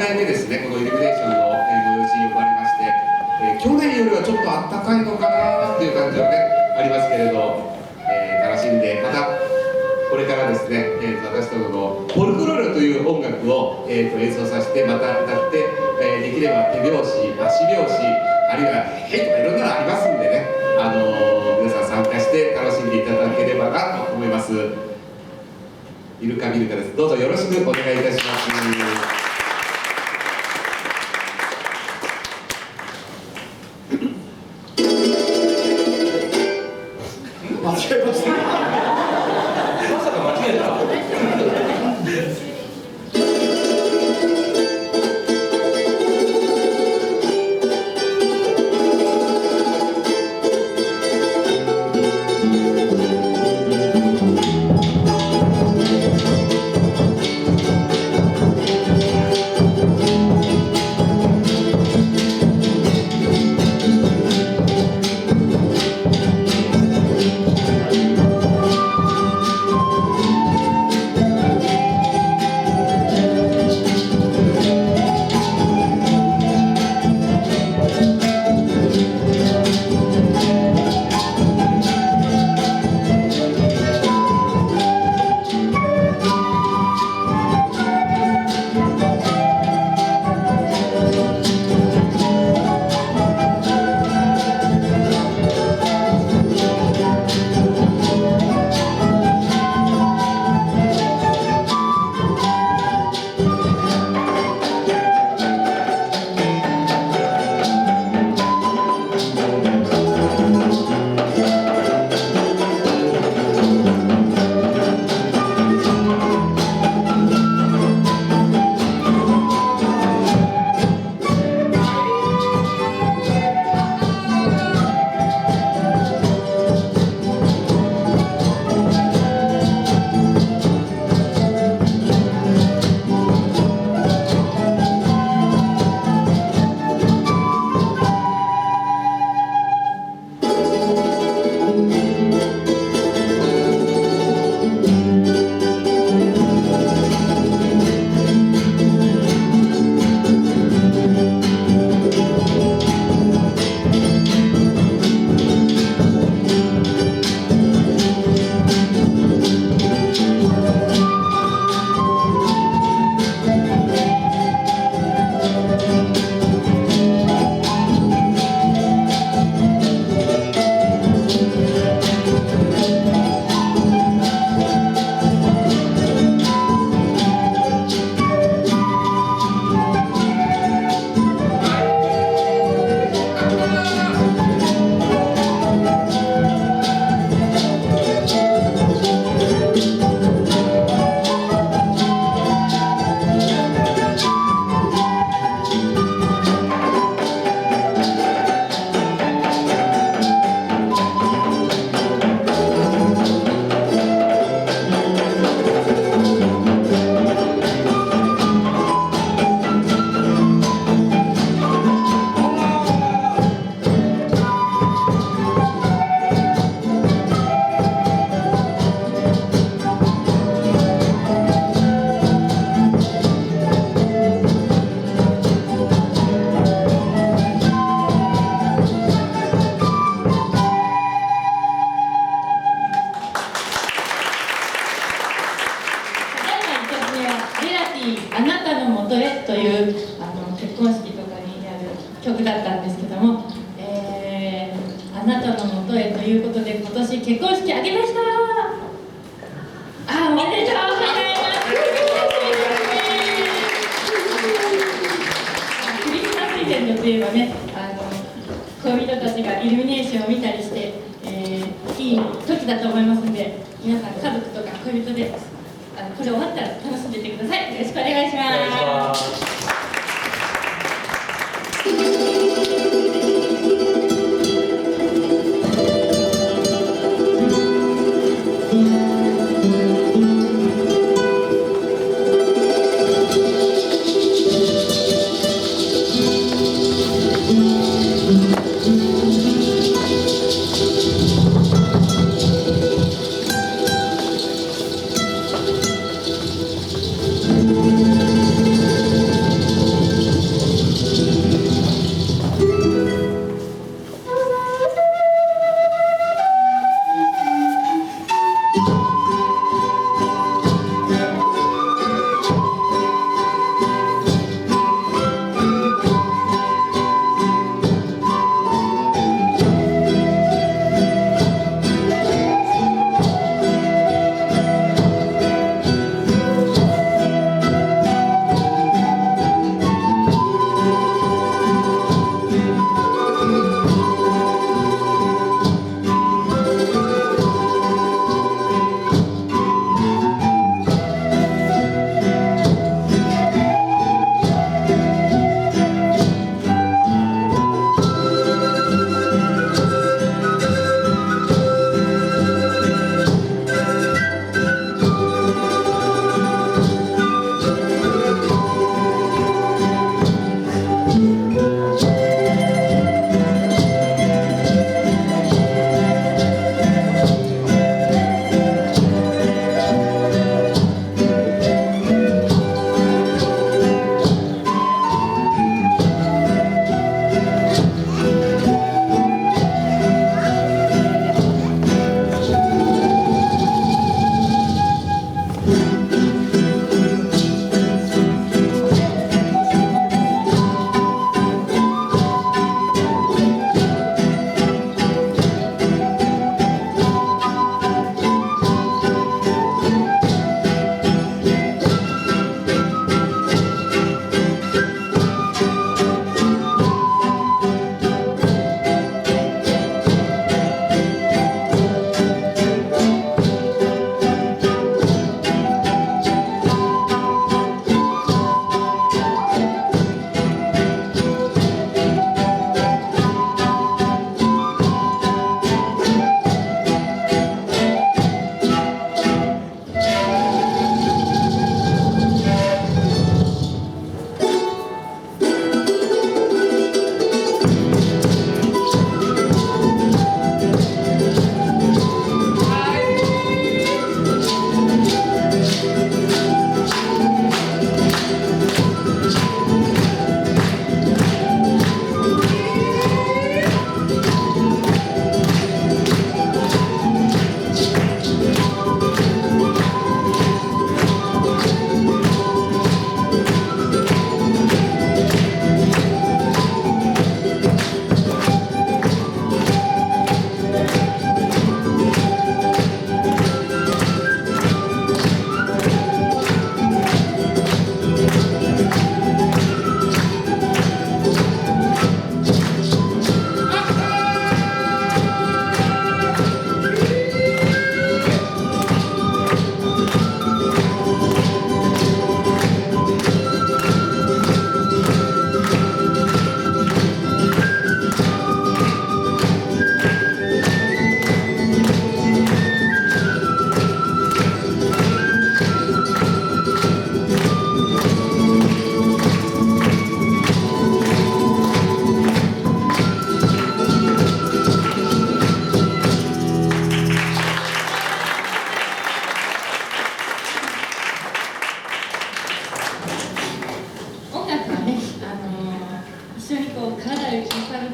回目ですね、このイルミネーションの催しに呼ばれまして、去年よりはちょっとあったかいのかなっていう感じはねありますけれど、楽しんで、またこれからですね、私どものフォルクロールという音楽を、演奏させて、また歌って、できれば手拍子、足拍子、あるいは「へい」とかいろんなのありますんでね、皆さん参加して楽しんでいただければなと思います。イルカビルカです。どうぞよろしくお願いいたします。間違えました。まさか間違えた。あなたのもとへという結婚式とかにやる曲だったんですけども、あなたのもとへということで今年結婚式あげました。おめでとうございます。クリスマスイベントといえばね、恋人たちがイルミネーションを見たりして、いい時だと思いますので、皆さん家族とか恋人でこれ終わったら楽しんでいってください。よろしくお願いします。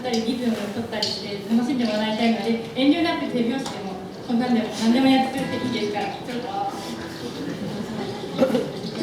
ったりリズムを取ったりして楽しんでもらいたいので、遠慮なく手拍子でもこんなんでも何でもやってくれていいですから、ちょっと。「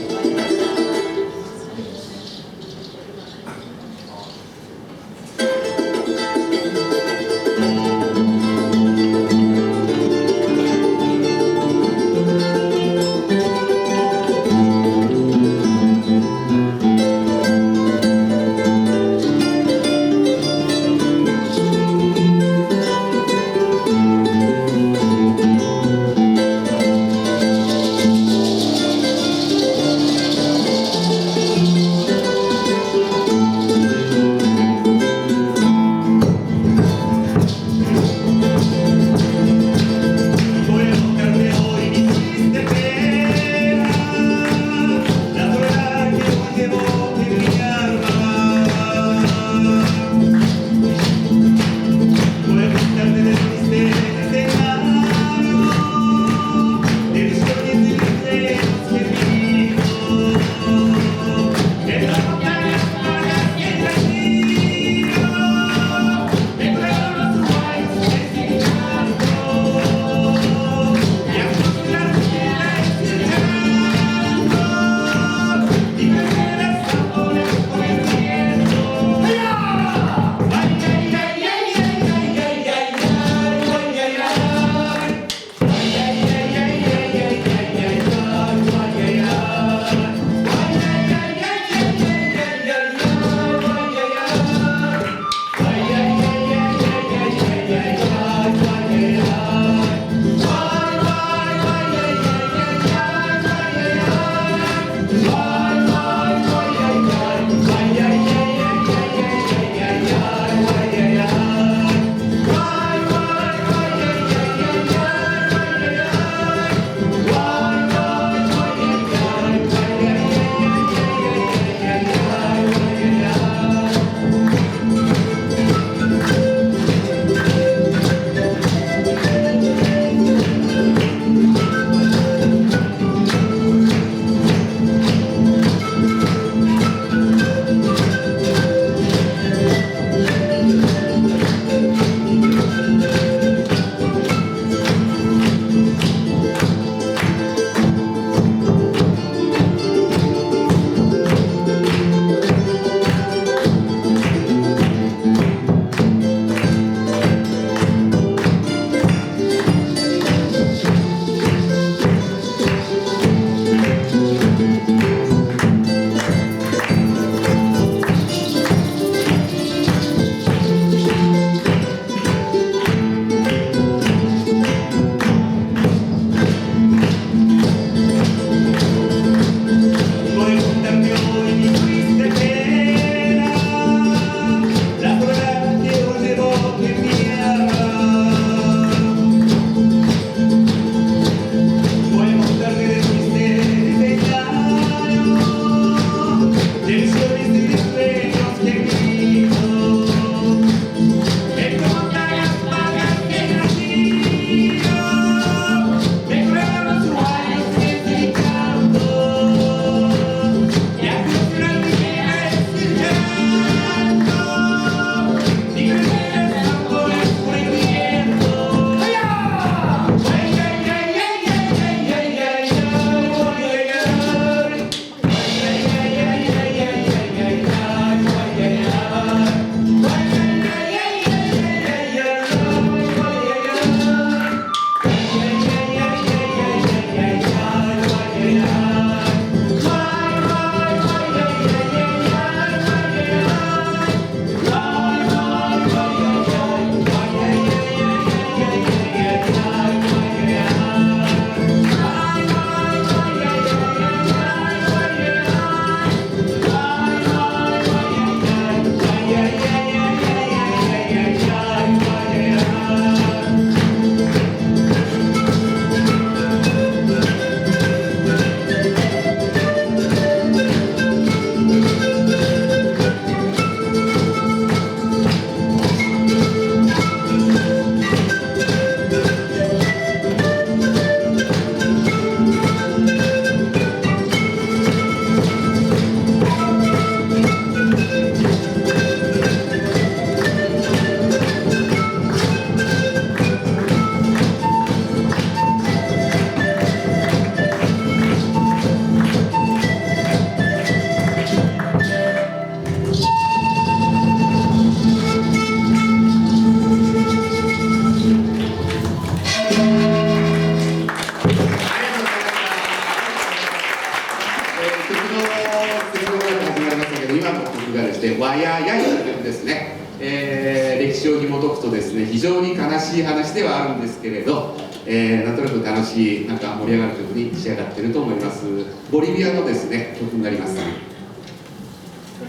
曲の始まりましたけど、今の曲がですね、わややいという曲ですね。歴史を紐解くとですね、非常に悲しい話ではあるんですけれど、なんとなく楽しい、なんか盛り上がる曲に仕上がっていると思います。ボリビアのですね、曲になります。楽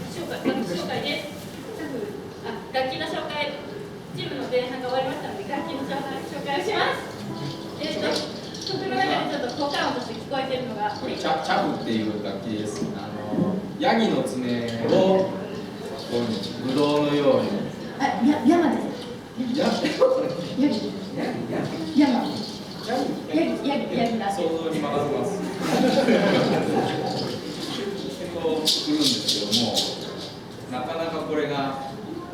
器紹介です。楽器の紹介、チームの前半が終わりましたので、楽器の紹介をします。曲の中でちょっと効果音として聞こえているのが、これチャフっていう楽器です。ヤギの爪をブドウのように。山です。ヤギだ。想像に任せます。来るんですけども、なかなかこれが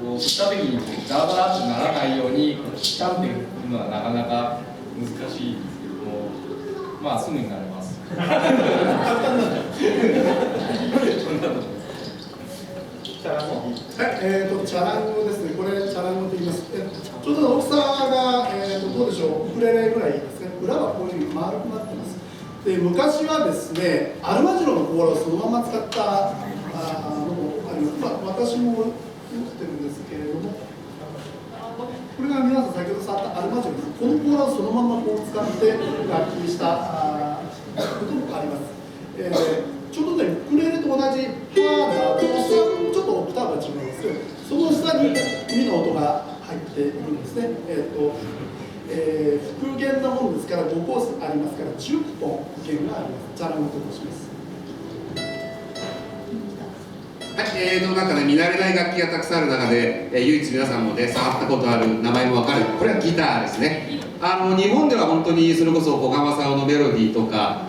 こう振った時にザーザーってならないようにチャンって振るのはなかなか難しいんですけども、まあすぐになれます。簡単なんだ。チャランゴですね。これチャランゴと言います。ちょっと大きさがどうでしょう。ウクレレぐらいですね。裏はこういうふうに丸くなってます。で、昔はですね、アルマジロの甲羅をそのまま使ったのもあります。まあ、私も持ってるんですけれども、これが皆さん先ほど触ったアルマジロです。この甲羅をそのままこう使って楽器にしたこともあります。ちょうどね、ウクレレと同じハーダーとちょっとオクターブが違うんですけど、その下にミの音が入っているんですね。復弦なものですから5コースありますから10本弦があります。チャランゴと申します。はい、なんかね、見慣れない楽器がたくさんある中で、唯一皆さんもね、触ったことある名前もわかる、これはギターですね。日本では本当にそれこそ小川さんのメロディーとか、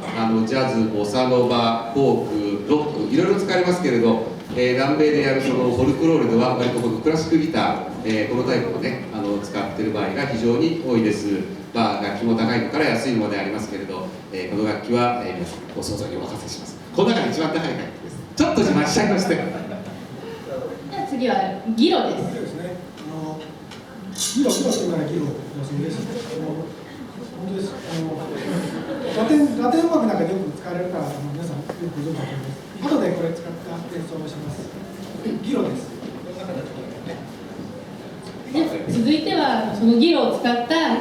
ジャズ、ボサノバ、フォーク、ロック、いろいろ使われますけれど、南米でやるそのフォルクロールでは割とこのクラシックギター、このタイプをね、使っている場合が非常に多いです。まあ、楽器も高いのから安いのまでありますけれど、この楽器は、皆さんご想像にお任せします。この中で一番高い楽器です。ちょっと自慢しちゃいましたよ。次はギロです。そうですね。ギロっていうのはギロです。本当です。ラテン音楽なんかでよく使われるから皆さんよくご存知だと思います。後でこれ使った演奏をします。ギロです。で続いてはそのギロを使った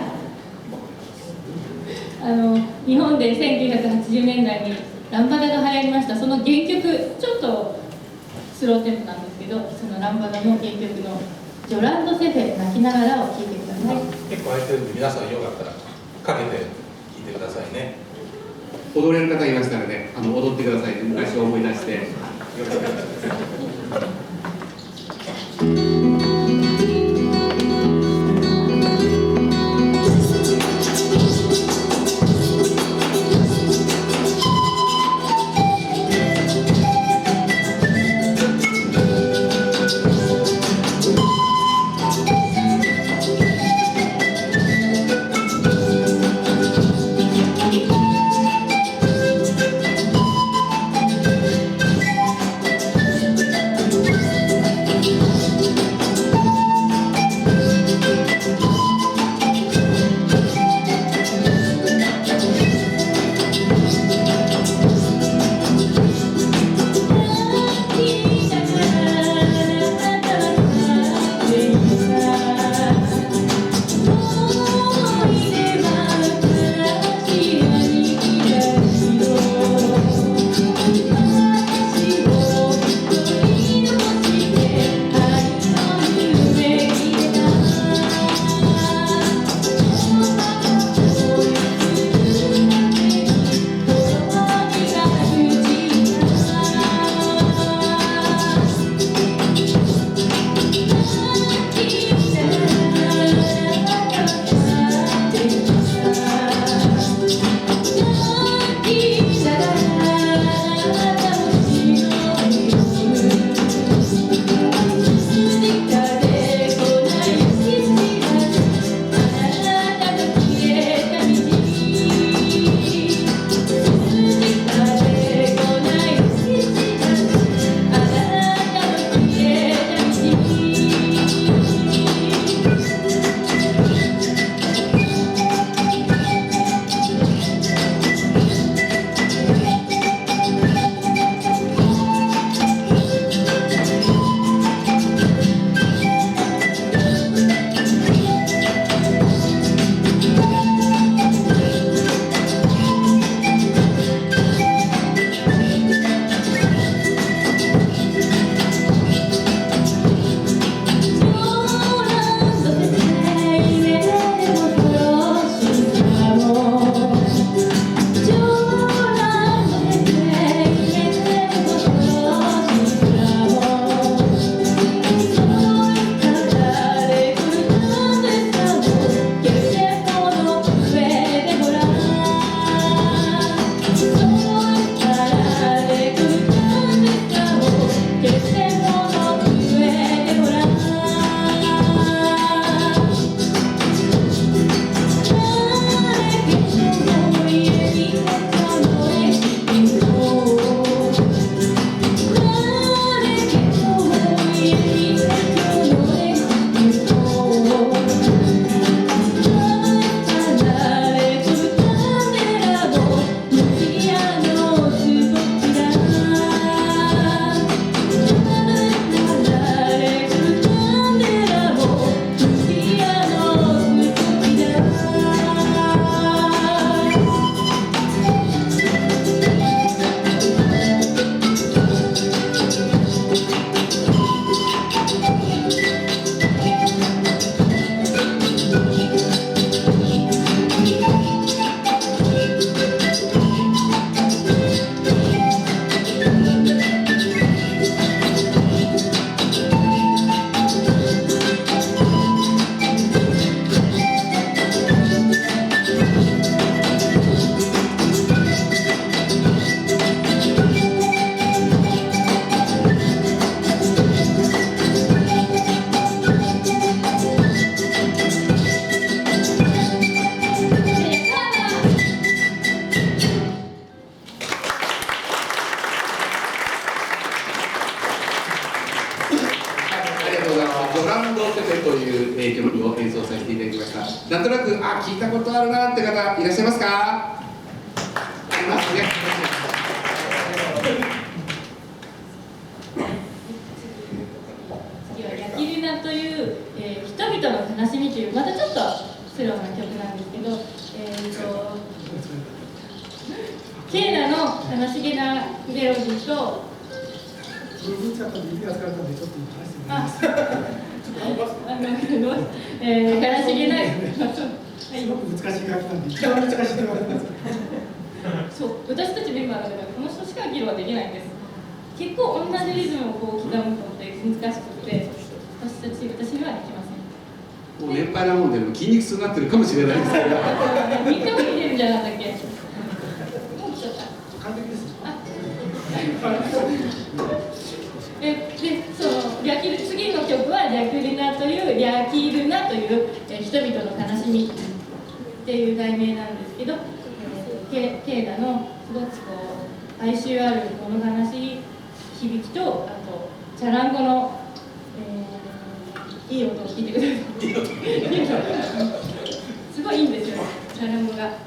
日本で1980年代にランバダが流行りました。その原曲ちょっとスローテンポなんですけど、そのランバダの原曲のジョランド・セフェ泣きながらを聴いてください。結構空いてるんで皆さんよかったらかけて聴いてくださいね。踊れる方いましたらね、踊ってくださいね。昔を思い出して。よろしくお願いします。ドランドテテという曲を演奏させていただきました。なんとなく聞いたことあるなって方いらっしゃいますか？ありますね。次は「ヤキルナ」という、人々の悲しみというまたちょっとスローな曲なんですけど、ケーナの悲しげなメロディーとちゃったんで息が疲れたんでちょっと話してみます。悲しげなすごく難しい楽器なんで一番難しいと言われてます。そう私たちメンバーの中でこの人しか議論はできないんです。結構同じリズムをこう刻むのって難しくて私にはできません。もう年配なもんで筋肉痛になってるかもしれないですけど。3日も見てるんじゃなかったっけ？もう来ちゃった。完璧です。で次の曲は「リャキルナ」という「リャキルナ」という人々の悲しみっていう題名なんですけど、ケーダのすごくこう哀愁あるこの悲しい響きと、あとチャランコの、いい音を聞いてください。すごいいいんですよ、チャランコが。「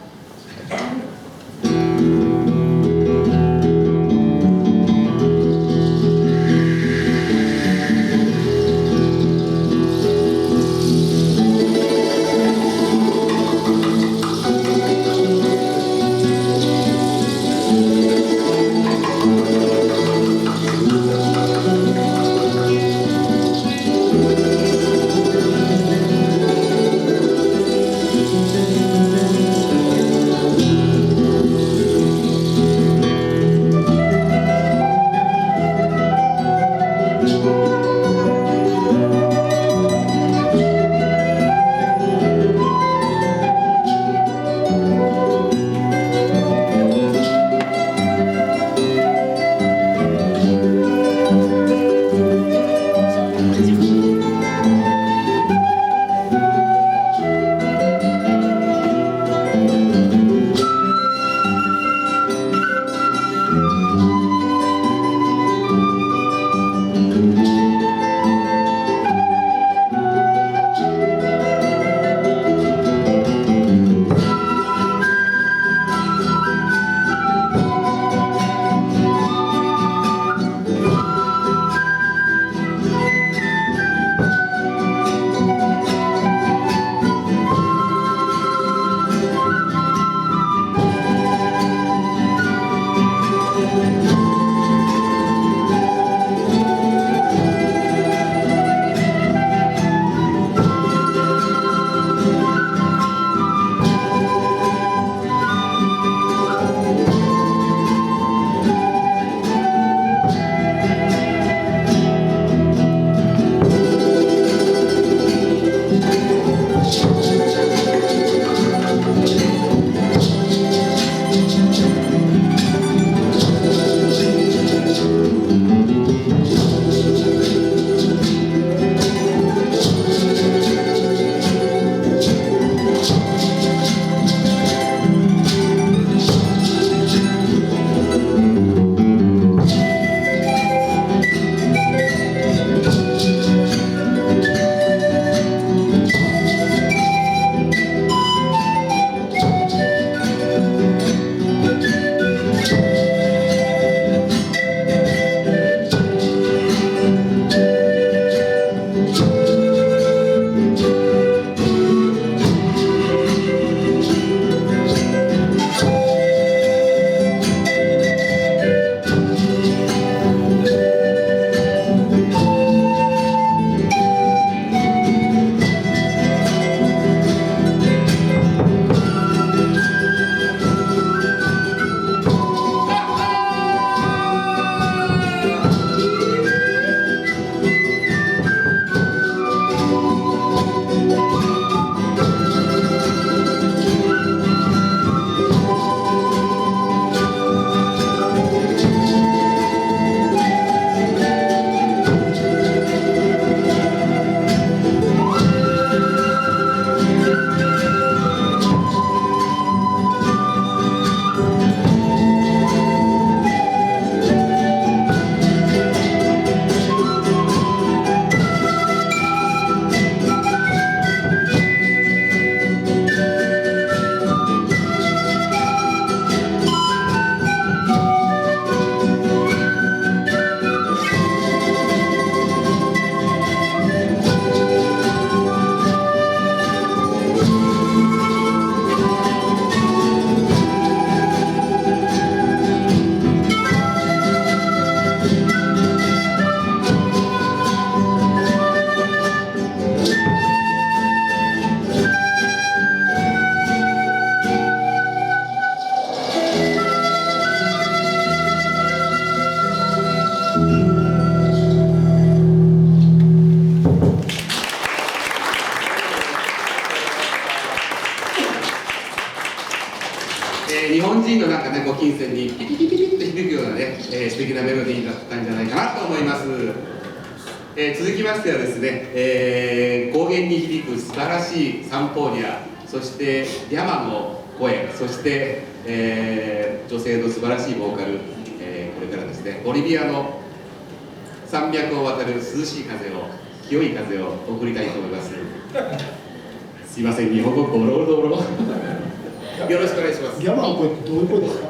るようなね、素敵なメロディーだったんじゃないかなと思います。続きましてはですね、高原に響く素晴らしいサンポーニャ、そして山の声、そして、女性の素晴らしいボーカル、これからですねボリビアの山脈を渡る涼しい風を、清い風を送りたいと思います。すいません、日本語ボロボロよろしくお願いします。ギャマの声ってどういう声ですか？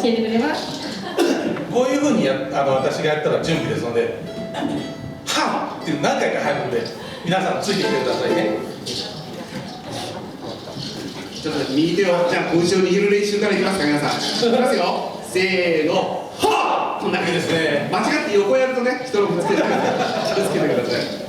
教えてくれます。こういうふうに私がやったら準備ですので「はっ!」っていう何回か入るんで皆さんついてきてくださいね。ちょっと右手をじゃあ拳を握る練習からいきますか皆さん。いきますよ。せーの。はっ！こんな感じですね。間違って横やるとね人のぶつけてください。気をつけてください。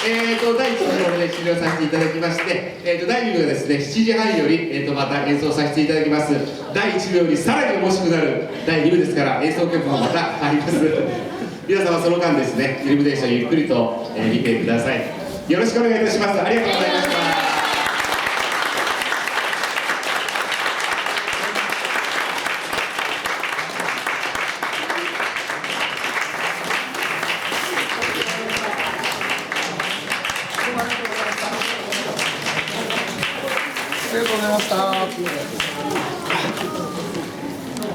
第1部これで終了させていただきまして、第2部がですね、7時半より、また演奏させていただきます。第1部よりさらに面白くなる第2部ですから、演奏曲もまたあります。皆様その間ですね、イルミネーションゆっくりと、見てください。よろしくお願いいたします。ありがとうございました。ありがとうございました。